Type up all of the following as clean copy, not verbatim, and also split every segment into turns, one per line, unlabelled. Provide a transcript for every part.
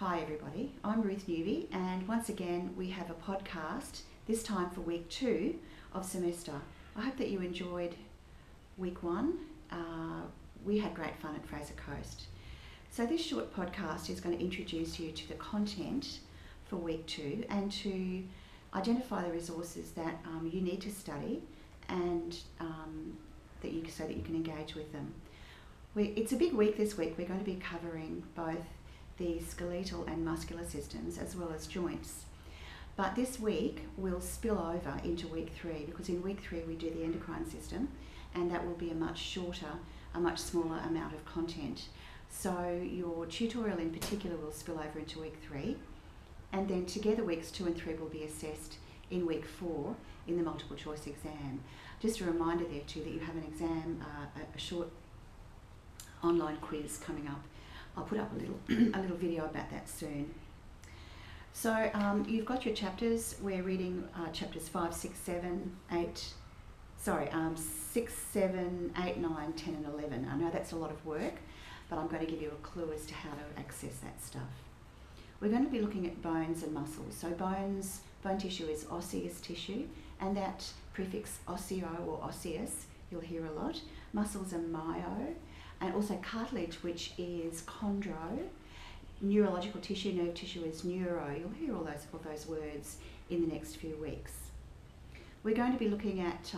Hi everybody, I'm Ruth Newby, and once again we have a podcast, this time for week 2 of semester. I hope that you enjoyed week 1. We had great fun at Fraser Coast. So this short podcast is going to introduce you to the content for week 2 and to identify the resources that you need to study and so that you can engage with them. It's a big week this week. We're going to be covering both the skeletal and muscular systems as well as joints. But this week we'll spill over into week 3, because in week 3 we do the endocrine system, and that will be a much shorter, a much smaller amount of content. So your tutorial in particular will spill over into week 3, and then together weeks 2 and 3 will be assessed in week 4 in the multiple choice exam. Just a reminder there too that you have an exam, a short online quiz coming up. I'll put up a little video about that soon. So you've got your chapters. We're reading chapters 5, 6, 7, 8, 6, 7, 8, 9, 10 and 11. I know that's a lot of work, but I'm going to give you a clue as to how to access that stuff. We're going to be looking at bones and muscles. So bone tissue is osseous tissue, and that prefix osseo or osseous you'll hear a lot. Muscles are myo, and also cartilage, which is chondro. Neurological tissue, nerve tissue is neuro. You'll hear all those words in the next few weeks. We're going to be looking at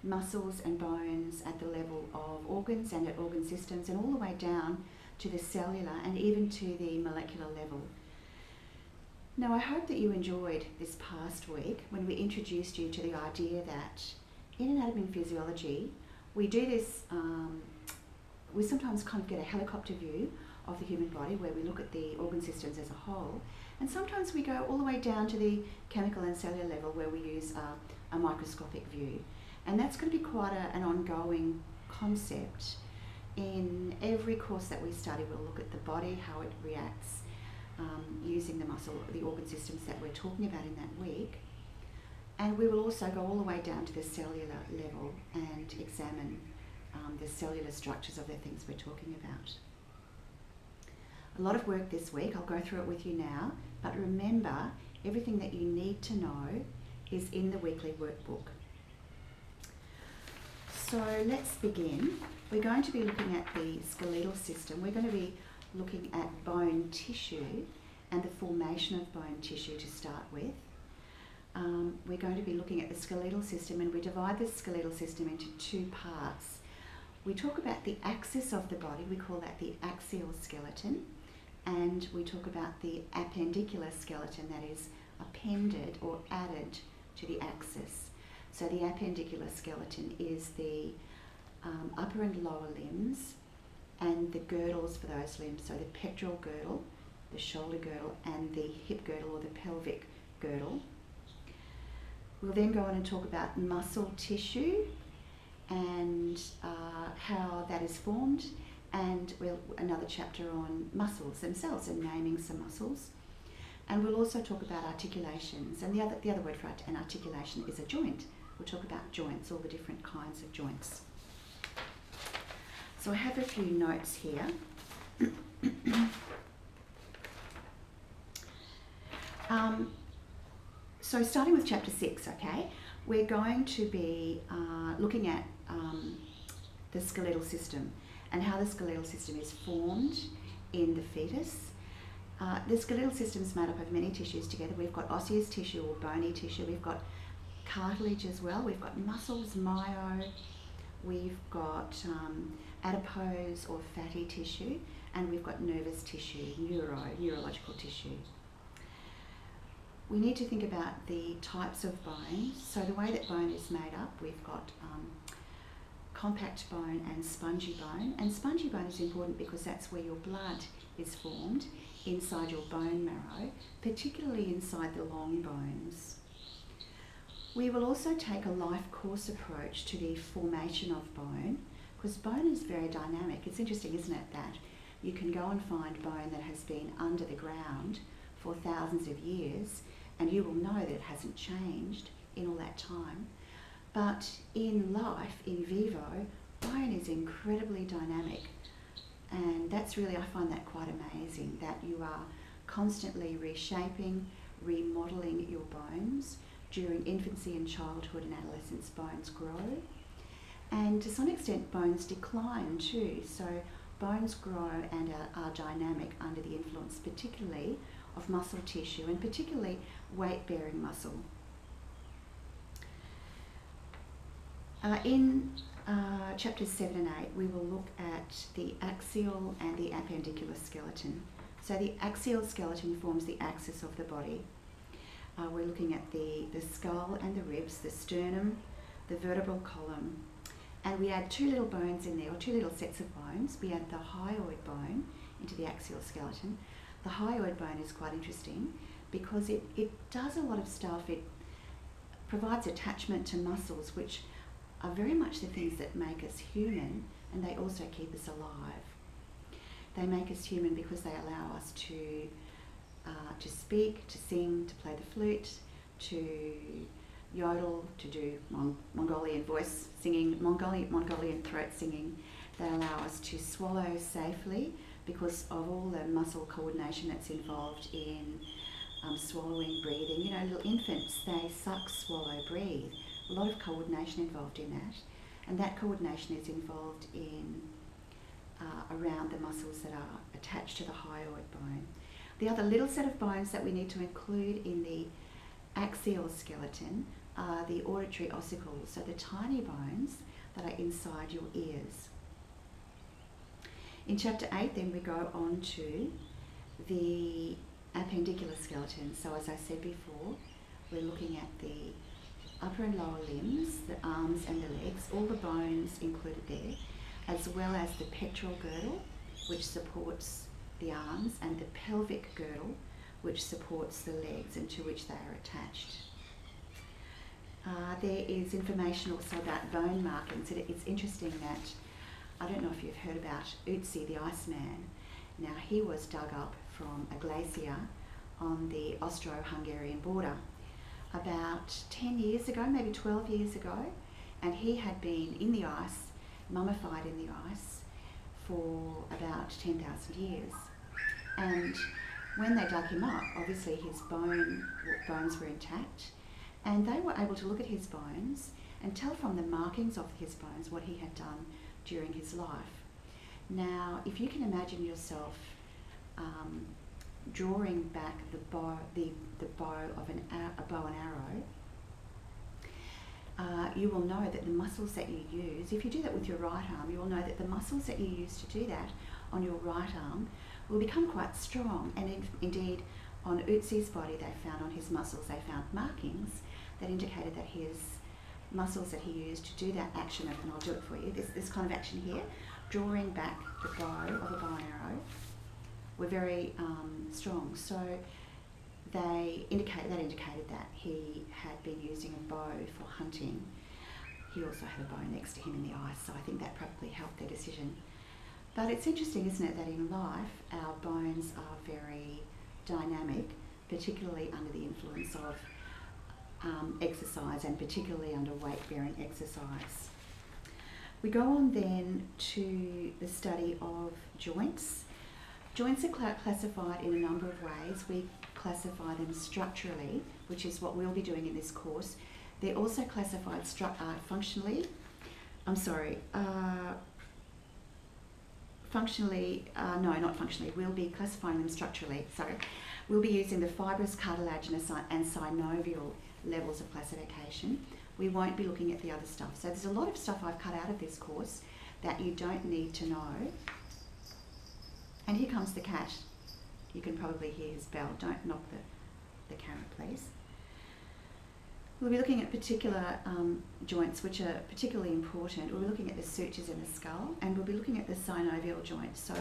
muscles and bones at the level of organs and at organ systems, and all the way down to the cellular and even to the molecular level. Now, I hope that you enjoyed this past week when we introduced you to the idea that in anatomy and physiology, we do this we sometimes kind of get a helicopter view of the human body where we look at the organ systems as a whole, and sometimes we go all the way down to the chemical and cellular level where we use a microscopic view. And that's going to be quite an ongoing concept. In every course that we study, we'll look at the body, how it reacts using the muscle, the organ systems that we're talking about in that week. And we will also go all the way down to the cellular level and examine the cellular structures of the things we're talking about. A lot of work this week. I'll go through it with you now, but remember, everything that you need to know is in the weekly workbook. So let's begin. We're going to be looking at the skeletal system. We're going to be looking at bone tissue and the formation of bone tissue to start with. We're going to be looking at the skeletal system, and we divide the skeletal system into 2 parts. We talk about the axis of the body, we call that the axial skeleton, and we talk about the appendicular skeleton, that is appended or added to the axis. So the appendicular skeleton is the upper and lower limbs and the girdles for those limbs, so the pectoral girdle, the shoulder girdle and the hip girdle or the pelvic girdle. We'll then go on and talk about muscle tissue and how that is formed, and another chapter on muscles themselves and naming some muscles. And we'll also talk about articulations, and the other word for an articulation is a joint. We'll talk about joints, all the different kinds of joints. So I have a few notes here. So starting with chapter 6, okay, we're going to be looking at the skeletal system and how the skeletal system is formed in the fetus. The skeletal system is made up of many tissues together. We've got osseous tissue or bony tissue, we've got cartilage as well, we've got muscles, myo, we've got adipose or fatty tissue, and we've got nervous tissue, neurological tissue. We need to think about the types of bone. So the way that bone is made up, we've got compact bone and spongy bone. And spongy bone is important because that's where your blood is formed inside your bone marrow, particularly inside the long bones. We will also take a life course approach to the formation of bone, because bone is very dynamic. It's interesting, isn't it, that you can go and find bone that has been under the ground for thousands of years, and you will know that it hasn't changed in all that time. But in life, in vivo, bone is incredibly dynamic. And that's really, I find that quite amazing, that you are constantly reshaping, remodelling your bones. During infancy and childhood and adolescence, bones grow. And to some extent, bones decline too. So bones grow and are dynamic under the influence particularly of muscle tissue and particularly weight-bearing muscle. In chapters 7 and 8, we will look at the axial and the appendicular skeleton. So the axial skeleton forms the axis of the body. We're looking at the skull and the ribs, the sternum, the vertebral column, and we add two little bones in there, or two little sets of bones. We add the hyoid bone into the axial skeleton. The hyoid bone is quite interesting because it does a lot of stuff. It provides attachment to muscles, which are very much the things that make us human, and they also keep us alive. They make us human because they allow us to speak, to sing, to play the flute, to yodel, to do Mongolian voice singing, Mongolian throat singing. They allow us to swallow safely because of all the muscle coordination that's involved in swallowing, breathing. You know, little infants, they suck, swallow, breathe. A lot of coordination involved in that, and that coordination is involved in around the muscles that are attached to the hyoid bone. The other little set of bones that we need to include in the axial skeleton are the auditory ossicles, so the tiny bones that are inside your ears. In chapter 8 then we go on to the appendicular skeleton. So as I said before, we're looking at the upper and lower limbs, the arms and the legs, all the bones included there, as well as the pectoral girdle, which supports the arms, and the pelvic girdle, which supports the legs and to which they are attached. There is information also about bone markings. It's interesting that, I don't know if you've heard about Ötzi the Iceman. Now, he was dug up from a glacier on the Austro-Hungarian border about 10 years ago, maybe 12 years ago, and he had been in the ice, mummified in the ice, for about 10,000 years. And when they dug him up, obviously his bones were intact, and they were able to look at his bones and tell from the markings of his bones what he had done during his life. Now, if you can imagine yourself drawing back the bow of a bow and arrow, you will know that the muscles that you use, if you do that with your right arm, you will know that the muscles that you use to do that on your right arm will become quite strong. And indeed, on Ötzi's body, they found on his muscles, they found markings that indicated that his muscles that he used to do that action, and I'll do it for you, this kind of action here, drawing back the bow of a bow and arrow, were very strong. So that indicated that he had been using a bow for hunting. He also had a bow next to him in the ice, so I think that probably helped their decision. But it's interesting, isn't it, that in life our bones are very dynamic, particularly under the influence of exercise, and particularly under weight-bearing exercise. We go on then to the study of joints. Joints are classified in a number of ways. We classify them structurally, which is what we'll be doing in this course. They're also classified functionally. Not functionally. We'll be classifying them structurally. So we'll be using the fibrous, cartilaginous and synovial levels of classification. We won't be looking at the other stuff. So there's a lot of stuff I've cut out of this course that you don't need to know. And here comes the cat. You can probably hear his bell. Don't knock the camera, please. We'll be looking at particular joints which are particularly important. We'll be looking at the sutures in the skull, and we'll be looking at the synovial joints. So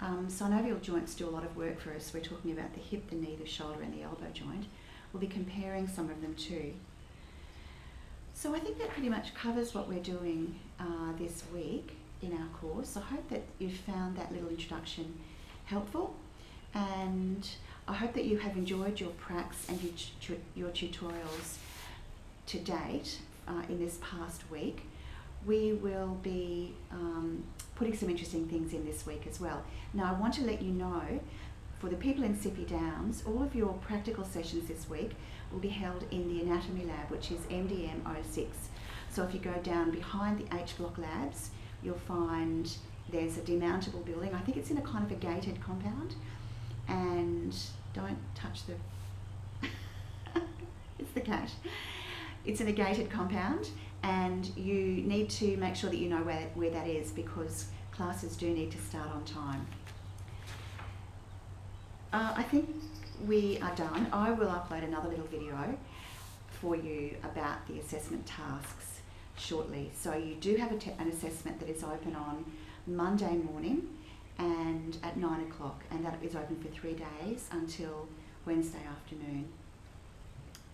synovial joints do a lot of work for us. We're talking about the hip, the knee, the shoulder and the elbow joint. We'll be comparing some of them too. So I think that pretty much covers what we're doing this week in our course. I hope that you found that little introduction helpful, and I hope that you have enjoyed your pracs and your tutorials to date in this past week. We will be putting some interesting things in this week as well. Now, I want to let you know for the people in Sippy Downs, all of your practical sessions this week will be held in the anatomy lab, which is MDM 06. So if you go down behind the H block labs, you'll find there's a demountable building. I think it's in a kind of a gated compound. And don't touch the... it's the cat. It's in a gated compound, and you need to make sure that you know where that is, because classes do need to start on time. I think we are done. I will upload another little video for you about the assessment tasks shortly. So you do have an assessment that is open on Monday morning and at 9 o'clock, and that is open for 3 days until Wednesday afternoon.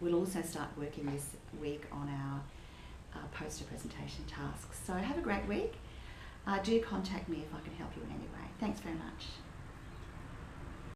We'll also start working this week on our poster presentation tasks. So have a great week. Do contact me if I can help you in any way. Thanks very much.